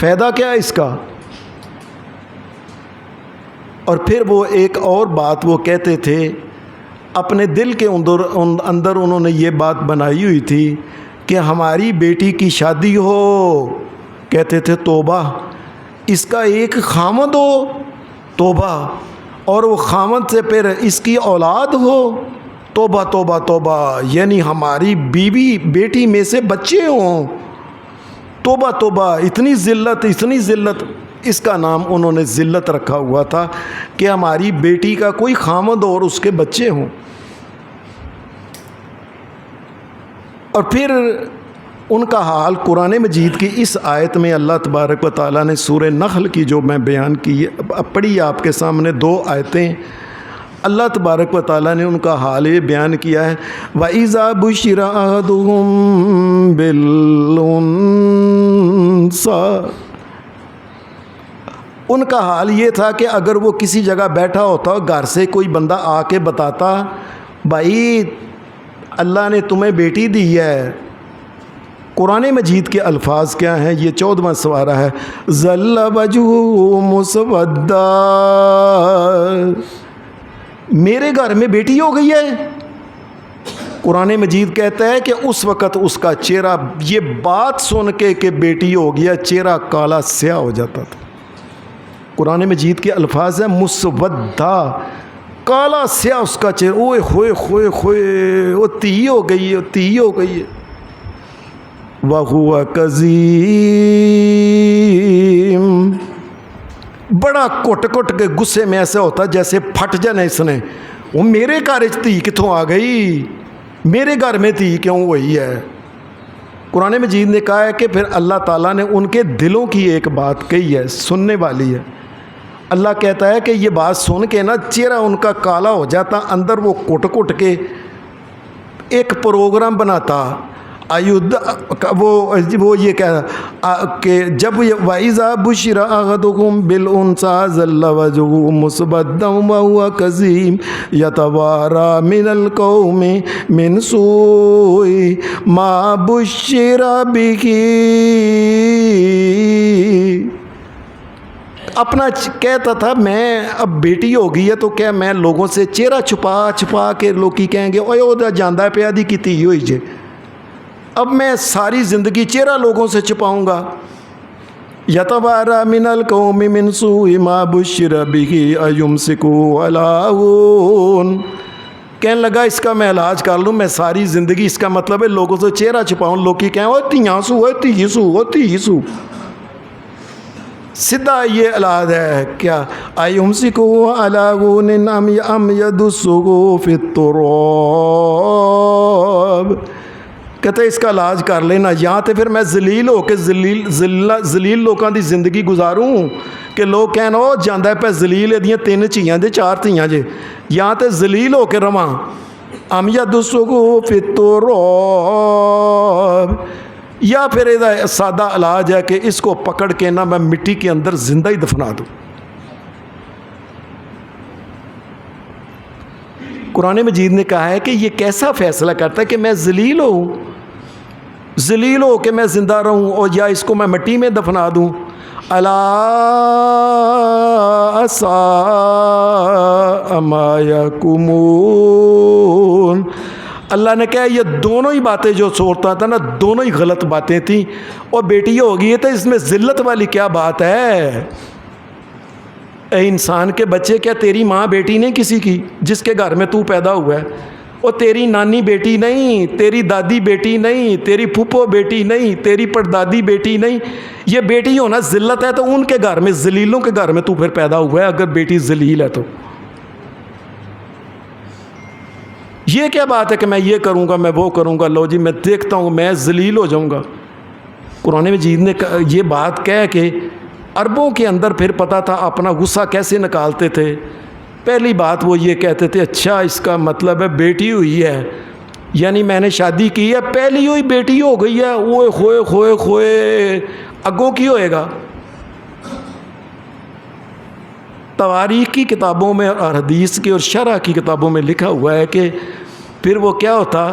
فائدہ کیا ہے اس کا؟ اور پھر وہ ایک اور بات وہ کہتے تھے، اپنے دل کے اندر انہوں نے یہ بات بنائی ہوئی تھی کہ ہماری بیٹی کی شادی ہو، کہتے تھے توبہ، اس کا ایک خامد ہو، توبہ، اور وہ خامد سے پھر اس کی اولاد ہو، توبہ توبہ توبہ، یعنی ہماری بیوی بیٹی میں سے بچے ہوں، توبہ توبہ، اتنی ذلت، اتنی ذلت، اس کا نام انہوں نے ذلت رکھا ہوا تھا کہ ہماری بیٹی کا کوئی خامد اور اس کے بچے ہوں۔ اور پھر ان کا حال قرآن مجید کی اس آیت میں اللہ تبارک و تعالیٰ نے سورہ نحل کی جو میں بیان کی پڑھی آپ کے سامنے 2 آیتیں، اللہ تبارک و تعالیٰ نے ان کا حال یہ بیان کیا ہے، وَإِذَا بُشِّرَ أَحَدُهُم بِالْأُنثَىٰ، ان کا حال یہ تھا کہ اگر وہ کسی جگہ بیٹھا ہوتا، گھر سے کوئی بندہ آ کے بتاتا، بھائی اللہ نے تمہیں بیٹی دی ہے، قرآن مجید کے الفاظ کیا ہیں؟ یہ 14واں سوارہ ہے، ظل وجہہ مسودا، میرے گھر میں بیٹی ہو گئی ہے۔ قرآن مجید کہتا ہے کہ اس وقت اس کا چہرہ، یہ بات سن کے کہ بیٹی ہو گیا، چہرہ کالا سیاہ ہو جاتا تھا۔ قرآن مجید کے الفاظ ہیں مسودا، کالا سیاہ اس کا چہرہ، اوئے ہوئے ہوئے ہوئے، وہ تھی ہو گئی ہے، تھی ہو گئی ہے۔ وَهُوَ کظیم، بڑا کٹ کٹ کے غصے میں ایسا ہوتا جیسے پھٹ جانا اس نے، وہ میرے گھر تھی کتوں آ گئی، میرے گھر میں تھی کیوں ہوئی ہے۔ قرآن مجید نے کہا ہے کہ پھر اللہ تعالیٰ نے ان کے دلوں کی ایک بات کہی ہے، سننے والی ہے۔ اللہ کہتا ہے کہ یہ بات سن کے نا چہرہ ان کا کالا ہو جاتا، اندر وہ کٹ کٹ کے ایک پروگرام بناتا، وہ یہ کہا کہ جب وَإِذَا بُشِّرَ أَحَدُهُم بِالْأُنثَىٰ ظَلَّ وَجْهُهُ مُسْوَدًّا وَهُوَ كَظِيمٌ يَتَوَارَىٰ مِنَ الْقَوْمِ مِنْ سُوءِ مَا بُشِّرَ بِهِ، اپنا کہتا تھا میں اب بیٹی ہو گئی ہے تو کیا میں لوگوں سے چہرہ چھپا چھپا کے لوگ کہیں گے اوے وہ جاندہ پیا دی کی تھی ہوئی جے، اب میں ساری زندگی چہرہ لوگوں سے چھپاؤں گا۔ یتوارا من القوم من سوء ما بشر به ایمسکوا علی ہون، کہنے لگا اس کا میں علاج کر لوں، میں ساری زندگی، اس کا مطلب ہے لوگوں سے چہرہ چھپاؤں، لوگ کی کہیں وہ تیاں سو، وہ تی سو، وہ تی سو، سیدھا یہ علاج ہے کیا، ایمسکوا علی ہون ام یدسوا فی التراب، کہتے اس کا علاج کر لینا، یہاں تے پھر میں ذلیل ہو کے ذلیل لوگوں دی زندگی گزاروں کہ لوگ کہنا وہ جاندہ پہ ذلیل دیاں 3 چیاں دے 4 تھیاں جے، یہاں تے ذلیل ہو کے رواں، ام یدسوا فی التراب، یا پھر یہ سادہ علاج ہے کہ اس کو پکڑ کے نہ میں مٹی کے اندر زندہ ہی دفنا دوں۔ قرآن مجید نے کہا ہے کہ یہ کیسا فیصلہ کرتا ہے کہ میں ذلیل ہوں، ذلیل ہو کہ میں زندہ رہوں، اور یا اس کو میں مٹی میں دفنا دوں۔ الا ساء ما یحکمون، اللہ نے کہا یہ دونوں ہی باتیں جو سوچتا تھا نا، دونوں ہی غلط باتیں تھیں، اور بیٹی ہو گئی ہے تو اس میں ذلت والی کیا بات ہے؟ اے انسان کے بچے، کیا تیری ماں بیٹی نہیں کسی کی جس کے گھر میں تو پیدا ہوا ہے؟ اور تیری نانی بیٹی نہیں، تیری دادی بیٹی نہیں، تیری پھپھو بیٹی نہیں، تیری پردادی بیٹی نہیں، یہ بیٹی ہونا ذلت ہے تو ان کے گھر میں، ذلیلوں کے گھر میں تو پھر پیدا ہوا ہے اگر بیٹی ذلیل ہے تو۔ یہ کیا بات ہے کہ میں یہ کروں گا، میں وہ کروں گا، لو جی میں دیکھتا ہوں میں ذلیل ہو جاؤں گا۔ قرآن مجید نے یہ بات کہہ کے عربوں کے اندر پھر پتہ تھا اپنا غصہ کیسے نکالتے تھے۔ پہلی بات وہ یہ کہتے تھے اچھا اس کا مطلب ہے بیٹی ہوئی ہے، یعنی میں نے شادی کی ہے، پہلی ہوئی بیٹی ہو گئی ہے، اوئے ہوئے ہوئے ہوئے، اگوں کی ہوئے گا۔ تواریخ کی کتابوں میں اور حدیث کی اور شرح کی کتابوں میں لکھا ہوا ہے کہ پھر وہ کیا ہوتا،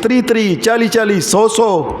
30 40 100,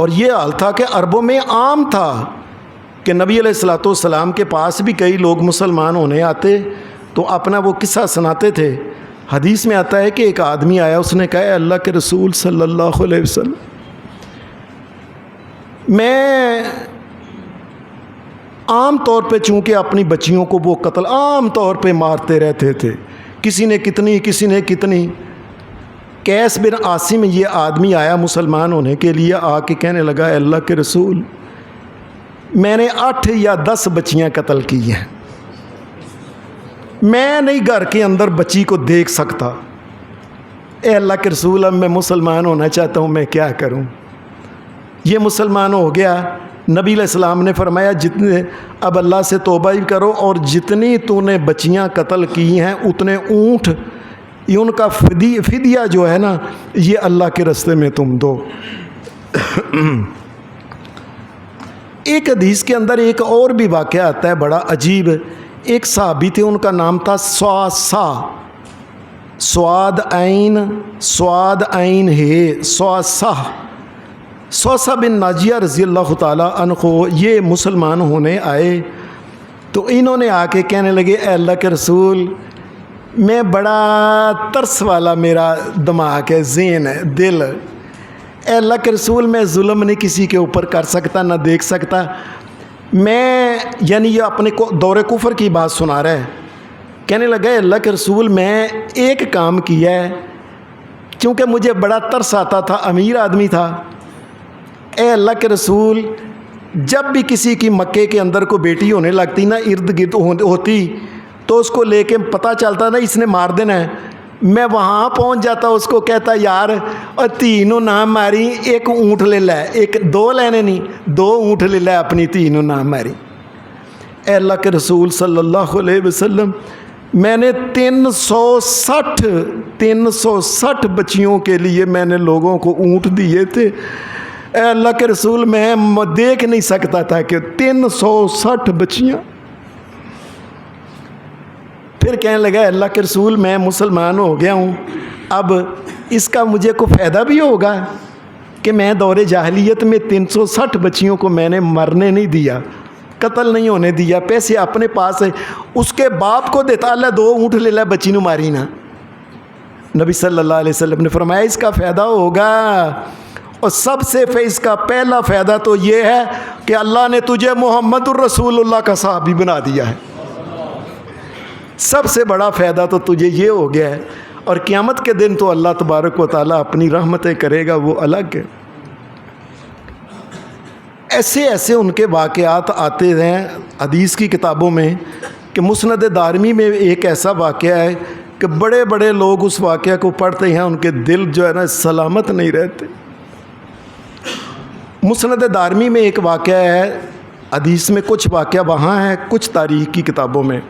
اور یہ حال تھا کہ عربوں میں عام تھا کہ نبی علیہ الصلوۃ والسلام کے پاس بھی کئی لوگ مسلمان ہونے آتے تو اپنا وہ قصہ سناتے تھے۔ حدیث میں آتا ہے کہ ایک آدمی آیا، اس نے کہا، اے اللہ کے رسول صلی اللہ علیہ وسلم، میں عام طور پہ چونکہ اپنی بچیوں کو وہ قتل عام طور پہ مارتے رہتے تھے، کسی نے کتنی۔ قیس بن عاصم یہ آدمی آیا مسلمان ہونے کے لیے، آ کے کہنے لگا، اے اللہ کے رسول، میں نے 8 یا 10 بچیاں قتل کی ہیں، میں نہیں گھر کے اندر بچی کو دیکھ سکتا، اے اللہ کے رسول اب میں مسلمان ہونا چاہتا ہوں، میں کیا کروں؟ یہ مسلمان ہو گیا۔ نبی علیہ السلام نے فرمایا، جتنے اب اللہ سے توبہ ہی کرو، اور جتنی تو نے بچیاں قتل کی ہیں اتنے اونٹ، یہ ان کا فدیہ جو ہے نا، یہ اللہ کے راستے میں تم دو۔ ایک حدیث کے اندر ایک اور بھی واقعہ آتا ہے بڑا عجیب۔ ایک صحابی تھے، ان کا نام تھا سواسا بن ناجیہ رضی اللہ تعالیٰ عنہ۔ یہ مسلمان ہونے آئے تو انہوں نے آ کے کہنے لگے، اے اللہ کے رسول، میں بڑا ترس والا میرا دماغ ہے، ذہن ہے، دل، اے اللہ کے رسول میں ظلم نہیں کسی کے اوپر کر سکتا، نہ دیکھ سکتا، میں یعنی یہ اپنے دور کفر کی بات سنا رہا ہے۔ کہنے لگا، اے اللہ کے رسول، میں ایک کام کیا ہے، چونکہ مجھے بڑا ترس آتا تھا، امیر آدمی تھا، اے اللہ کے رسول، جب بھی کسی کی مکے کے اندر کو بیٹی ہونے لگتی نا، ارد گرد ہوتی، تو اس کو لے کے پتہ چلتا نا اس نے مار دینا ہے، میں وہاں پہنچ جاتا، اس کو کہتا، یار اور تینوں نہ ماری، ایک اونٹ لے لے، ایک 2 لینے نہیں، 2 اونٹ لے لے، اپنی تینوں نہ ماری۔ اے اللہ کے رسول صلی اللہ علیہ وسلم، میں نے 360 بچیوں کے لیے میں نے لوگوں کو اونٹ دیے تھے، اے اللہ کے رسول، میں دیکھ نہیں سکتا تھا کہ 360 بچیاں۔ پھر کہنے لگا، اللہ کے رسول، میں مسلمان ہو گیا ہوں، اب اس کا مجھے کوئی فائدہ بھی ہوگا کہ میں دور جاہلیت میں 360 بچیوں کو میں نے مرنے نہیں دیا، قتل نہیں ہونے دیا، پیسے اپنے پاس ہے، اس کے باپ کو دیتا، اللہ 2 اونٹ لے لے، بچی نو ماری نا۔ نبی صلی اللہ علیہ وسلم نے فرمایا، اس کا فائدہ ہوگا، اور سب سے اس کا پہلا فائدہ تو یہ ہے کہ اللہ نے تجھے محمد الرسول اللہ کا صحابی بنا دیا ہے، سب سے بڑا فائدہ تو تجھے یہ ہو گیا ہے، اور قیامت کے دن تو اللہ تبارک و تعالیٰ اپنی رحمتیں کرے گا، وہ الگ ہے۔ ایسے ان کے واقعات آتے ہیں حدیث کی کتابوں میں، کہ مسند دارمی میں ایک ایسا واقعہ ہے کہ بڑے بڑے لوگ اس واقعہ کو پڑھتے ہیں، ان کے دل جو ہے نا سلامت نہیں رہتے۔ مسند دارمی میں ایک واقعہ ہے، حدیث میں کچھ واقعہ وہاں ہے، کچھ تاریخ کی کتابوں میں۔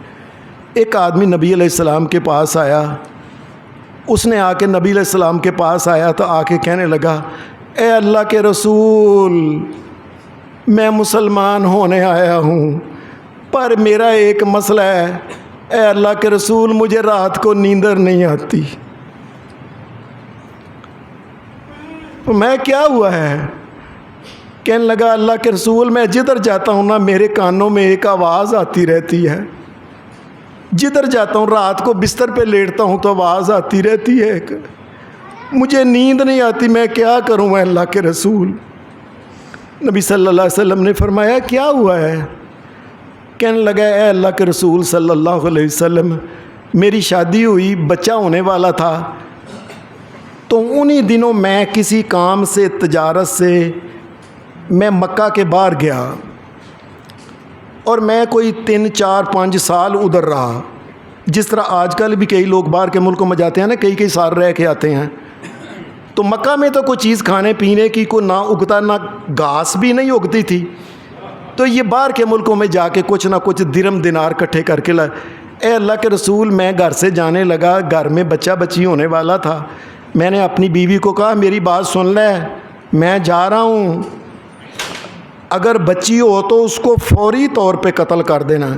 ایک آدمی نبی علیہ السلام کے پاس آیا، اس نے آ کے نبی علیہ السلام کے پاس آیا تو آ کے کہنے لگا، اے اللہ کے رسول، میں مسلمان ہونے آیا ہوں، پر میرا ایک مسئلہ ہے، اے اللہ کے رسول، مجھے رات کو نیندر نہیں آتی۔ میں کیا ہوا ہے؟ کہنے لگا، اللہ کے رسول، میں جدھر جاتا ہوں نا، میرے کانوں میں ایک آواز آتی رہتی ہے، جدھر جاتا ہوں رات کو بستر پہ لیٹتا ہوں تو آواز آتی رہتی ہے، مجھے نیند نہیں آتی، میں کیا کروں اے اللہ کے رسول؟ نبی صلی اللہ علیہ وسلم نے فرمایا، کیا ہوا ہے؟ کہنے لگا، اے اللہ کے رسول صلی اللہ علیہ وسلم، میری شادی ہوئی، بچہ ہونے والا تھا، تو انہی دنوں میں کسی کام سے، تجارت سے، میں مکہ کے باہر گیا، اور میں کوئی 3 4 5 سال ادھر رہا، جس طرح آج کل بھی کئی لوگ باہر کے ملکوں میں جاتے ہیں نا، کئی سال رہ کے آتے ہیں، تو مکہ میں تو کوئی چیز کھانے پینے کی کوئی نہ اگتا، نہ گھاس بھی نہیں اگتی تھی، تو یہ باہر کے ملکوں میں جا کے کچھ نہ کچھ درم دینار اکٹھے کر کے لائے۔ اے اللہ کے رسول، میں گھر سے جانے لگا، گھر میں بچہ بچی ہونے والا تھا، میں نے اپنی بیوی کو کہا، میری بات سن لے، میں جا رہا ہوں، اگر بچی ہو تو اس کو فوری طور پہ قتل کر دینا۔